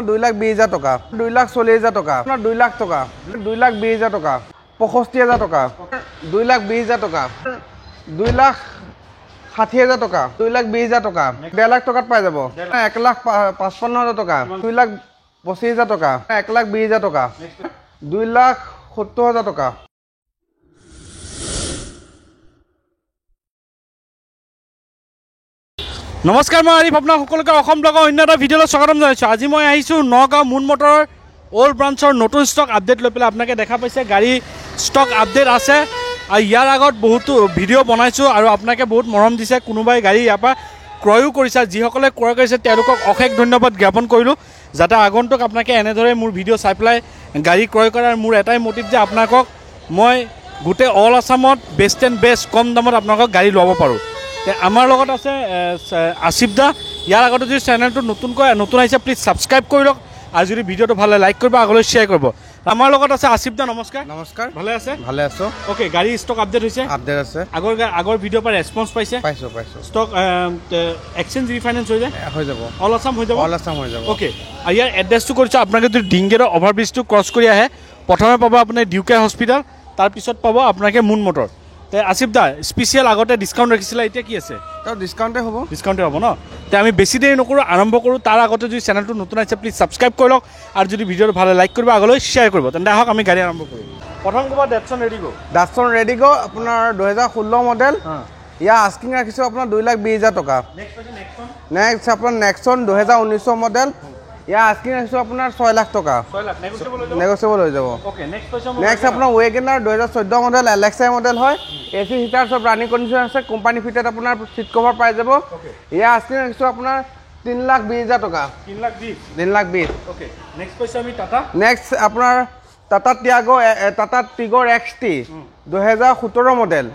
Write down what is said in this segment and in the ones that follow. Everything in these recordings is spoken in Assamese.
2,20,000 টকা 2,40,000 টকা আপোনাৰ 2 লাখ টকা 2,20,000 টকা 65,000 টকা 2,20,000 টকা 2,60,000 টকা 2,20,000 টকা 1.5 লাখ টকাত পাই যাব 1,55,000 টকা 2,25,000 টকা 1,20,000 টকা 2,70,000 টকা নমস্কাৰ মই আৰিফ আপোনাক সকলোকে অসম ব্লগৰ অন্য এটা ভিডিঅ'লৈ স্বাগতম জনাইছোঁ। আজি মই আহিছোঁ নগাঁও মুন মটৰৰ অল্ড ব্ৰাঞ্চৰ নতুন ষ্টক আপডেট লৈ পেলাই আপোনালোকে দেখা পাইছে গাড়ী ষ্টক আপডেট আছে আৰু ইয়াৰ আগত বহুতো ভিডিঅ' বনাইছোঁ আৰু আপোনালোকে বহুত মৰম দিছে। কোনোবাই গাড়ী ইয়াৰ পৰা ক্ৰয়ো কৰিছে, যিসকলে ক্ৰয় কৰিছে তেওঁলোকক অশেষ ধন্যবাদ জ্ঞাপন কৰিলোঁ। যাতে আগন্তুক আপোনালোকে এনেদৰে মোৰ ভিডিঅ' চাই পেলাই গাড়ী ক্ৰয় কৰাৰ মোৰ এটাই মটিভ যে আপোনালোকক মই গোটেই অল আছামত বেষ্ট এণ্ড বেষ্ট কম দামত আপোনালোকক গাড়ী ল'ব পাৰোঁ। আমাৰ লগত আছে আসিফ দা। ইয়াৰ আগতে যদি চেনেলটো নতুন আহিছে প্লিজ ছাবস্ক্ৰাইব কৰি লওক আৰু যদি ভিডিঅ'টো ভাল লাইক কৰিব, আগলৈ শ্বেয়াৰ কৰিব। আমাৰ লগত আছে আসিফ দা। নমস্কাৰ। নমস্কাৰ। ভালে আছে? ভালে আছোঁ। অ'কে, গাড়ী ষ্টক আপডেট হৈছে? আপডেট আছে। আগৰ ভিডিঅ'ৰ পৰা ৰেছপন্স পাইছে? পাইছোঁ। ষ্টক এক্সচেঞ্জ ৰিফাইনেন্স হৈ যায়? হৈ যাব। অল আছাম হৈ যাব? অল আছাম হৈ যাব। অ'কে, আৰু ইয়াৰ এড্ৰেছটো কৰিছোঁ আপোনালোকে যদি ডিংগেৰৰ অভাৰব্ৰিজটো ক্ৰছ কৰি আহে প্ৰথমে পাব আপুনি ডিউকে হস্পিটেল, তাৰপিছত পাব আপোনালোকে মুন মটৰ। আসিফ দা, স্পেচিয়েল আগতে ডিছকাউণ্ট ৰাখিছিলে, এতিয়া কি আছে? ডিছকাউণ্টে হ'ব ন? আমি বেছি দেৰি নকৰোঁ, আৰম্ভ কৰোঁ। তাৰ আগতে যদি চেনেলটো নতুন আহিছে প্লিজ ছাবস্ক্ৰাইব কৰি লওক আৰু যদি ভিডিঅ'টো ভালে লাইক কৰিব, আগলৈ শ্বেয়াৰ কৰিব। তেন্তে আহক আমি গাড়ী আৰম্ভ কৰোঁ। প্ৰথম ক'ব ডাটছন ৰেডিগ' আপোনাৰ 2016 মডেল। ইয়াৰ আস্কিং ৰাখিছোঁ আপোনাৰ 2,20,000 টকা। নেক্সট আপোনাৰ নেক্সন 2019 মডেল। ইয়াৰ আস্কিং ৰাখিছোঁ আপোনাৰ 6 লাখ টকা। নেগচিয়েবল হৈ যাব। নেক্সট আপোনাৰ ৱেগেনাৰ 2014 মডেল, LXI মডেল হয়। AC হিটাৰ চব ৰানিং কণ্ডিশ্যন আছে, কোম্পানী ফিটেড আপোনাৰ চিট কভাৰ পাই যাব। ইয়াৰ আস্কিং ৰাখিছোঁ আপোনাৰ 3,20,000 টকা। 3,20,000। নেক্সট আপোনাৰ টাটা টিগৰ XT 2017 মডেল।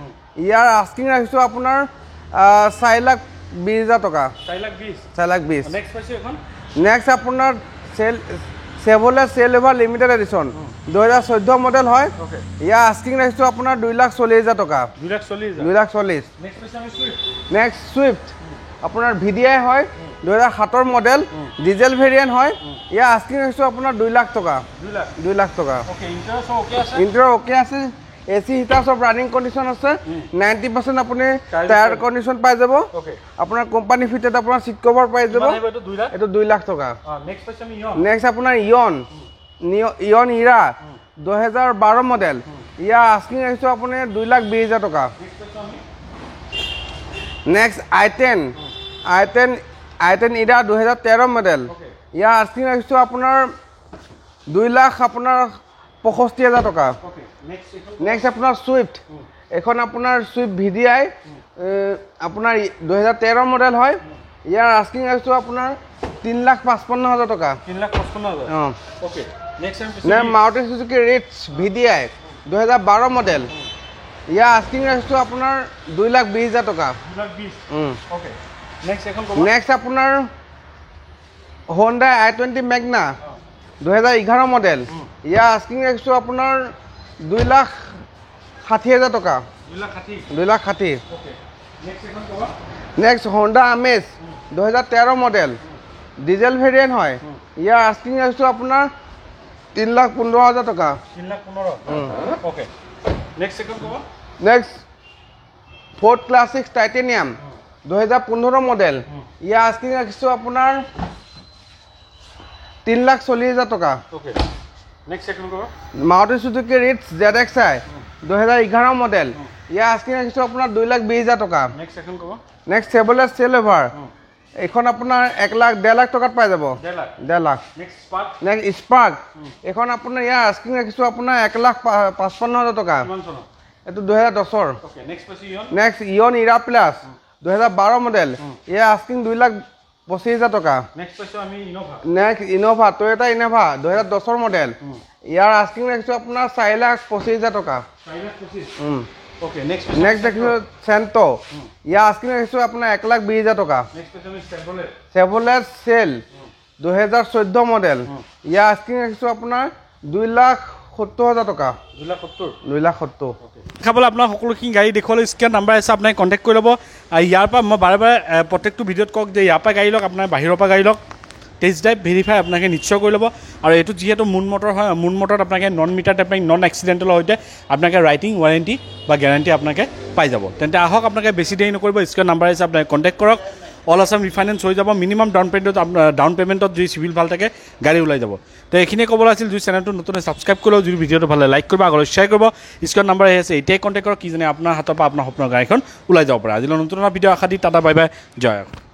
ইয়াৰ আস্কিং ৰাখিছোঁ আপোনাৰ 4,20,000 টকা। 4,20,000। নেক্সট আপোনাৰ চেভলেট চেলভাৰ লিমিটেড এডিশ্যন 2014 মডেল হয়। ইয়াৰ আস্কিং ৰাখিছোঁ আপোনাৰ 2,40,000 টকা। 2,40,000। নেক্সট চুইফ্ট আপোনাৰ VDI হয়, 2007 মডেল, ডিজেল ভেৰিয়েণ্ট হয়। ইয়াৰ আস্কিং ৰাখিছোঁ আপোনাৰ 2 লাখ টকা। 2 লাখ টকা। ইণ্টেৰিয়ৰ অ'কে আছে, AC হিটাৰ চব ৰানিং কণ্ডিশ্যন আছে, 90% আপুনি টায়াৰ কণ্ডিশ্যন পাই যাব। আপোনাৰ কোম্পানী ফিটেড আপোনাৰ চিট কভাৰ পাই যাব। এইটো 2 লাখ টকা। নেক্সট আপোনাৰ ইয়ন ইৰা 2012 মডেল। ইয়াৰ আস্কিং ৰাখিছোঁ আপুনি 2,20,000 টকা। Next I10 Era 2013 model. ইয়াৰ আস্কিং ৰাখিছোঁ আপোনাৰ 2,65,000 টকা। নেক্সট আপোনাৰ চুইফ্ট, এখন আপোনাৰ চুইফ্ট VDI আপোনাৰ 2013 মডেল হয়। ইয়াৰ আস্কিং ৰাখিছোঁ আপোনাৰ 3,55,000 টকা। 3,55,000। Maruti Suzuki Ritz VDI 2012 model. ইয়াৰ আস্কিং ৰাখিছোঁ আপোনাৰ 2,20,000 টকা। নেক্সট আপোনাৰ Honda I20 Magna 2011 মডেল। ইয়াৰ আস্কিং ৰাখিছোঁ আপোনাৰ 2,60,000 টকা। 2,60,000। Next Honda Amaze 2013 model, diesel variant হয়। ইয়াৰ আস্কিং ৰাখিছোঁ আপোনাৰ 3,15,000 টকা। Next Ford Classic Titanium 2015 model. ইয়াৰ আস্কিং ৰাখিছোঁ আপোনাৰ 3,40,000 টকা। Maruti Suzuki Ritz ZXI 2011 model. ইয়াৰ আস্কিং ৰাখিছোঁ আপোনাৰ 2,20,000 টকা। নেক্সট চেভলেট চেলভাৰ, এইখন আপোনাৰ 1,00,000 1.5 লাখ টকাত পাই যাব। 1.5 লাখ। নেক্সট স্পাৰ্ক, এইখন আপোনাৰ ইয়াৰ আস্কিং ৰাখিছোঁ আপোনাৰ 1,55,000 টকা। এইটো 2010। Next Eon Era plus 2012 model. ইয়াৰ আস্কিং 2,25,000 টকা। Next Innova, Toyota Innova 2010 model. ইয়াৰ আস্কিং ৰাখিছোঁ আপোনাৰ 4,25,000 টকা। নেক্সট দেখিছোঁ চেণ্টো, ইয়াৰ আস্কিং ৰাখিছোঁ আপোনাৰ 1,20,000 টকা। চেভলেট চেল 2014 মডেল। ইয়াৰ আস্কিং ৰাখিছোঁ আপোনাৰ 2,70,000 টকা। 2,70,000। খাবলৈ আপোনাৰ সকলোখিনি গাড়ী দেখুৱালৈ স্ক্ৰীণ নাম্বাৰ আছে, আপোনাক কণ্টেক্ট কৰি ল'ব। ইয়াৰ পৰা মই বাৰে বাৰে প্ৰত্যেকটো ভিডিঅ'ত কওক যে ইয়াৰ পৰা গাড়ী লওক, আপোনাৰ বাহিৰৰ পৰা গাড়ী লওক, টেষ্ট ড্ৰাইভ ভেৰিফাই আপোনালোকে নিশ্চয় কৰি ল'ব আৰু এইটো যিহেতু মুন মটৰ হয় মুন মটৰত আপোনালোকে নন মিটাৰ টেম্পাৰিং নন এক্সিডেণ্টেলৰ সৈতে আপোনালোকে ৰাইটিং ৱাৰেণ্টি বা গেৰাণ্টি আপোনালোকে পাই যাব তেন্তে আহক আপোনালোকে বেছি দেৰি নকৰিব স্ক্ৰীন নাম্বাৰ আছে আপোনালোকে কণ্টেক্ট কৰক অল আছাম ৰিফাইনেন্স হৈ যাব মিনিমাম ডাউন পে'মেণ্টত যদি চিভিল ভাল থাকে গাড়ী ওলাই যাব তো এইখিনিয়ে ক'বলৈ আছিল যদি চেনেলটো নতুন ছাবস্ক্ৰাইব কৰিলেও যদি ভিডিঅ'টো ভালে লাইক কৰিব আগলৈ শ্বেয়াৰ কৰিব স্ক্ৰীন নাম্বাৰ আহি আছে এতিয়াই কণ্টেক্ট কৰক কি জানে আপোনাৰ হাতৰ পৰা আপোনাৰ সপোনৰ গাড়ীখন ওলাই যাব পাৰে আজিলৈ নতুন এটা ভিডিঅ' আশা দি টাটা বাই বাই জয়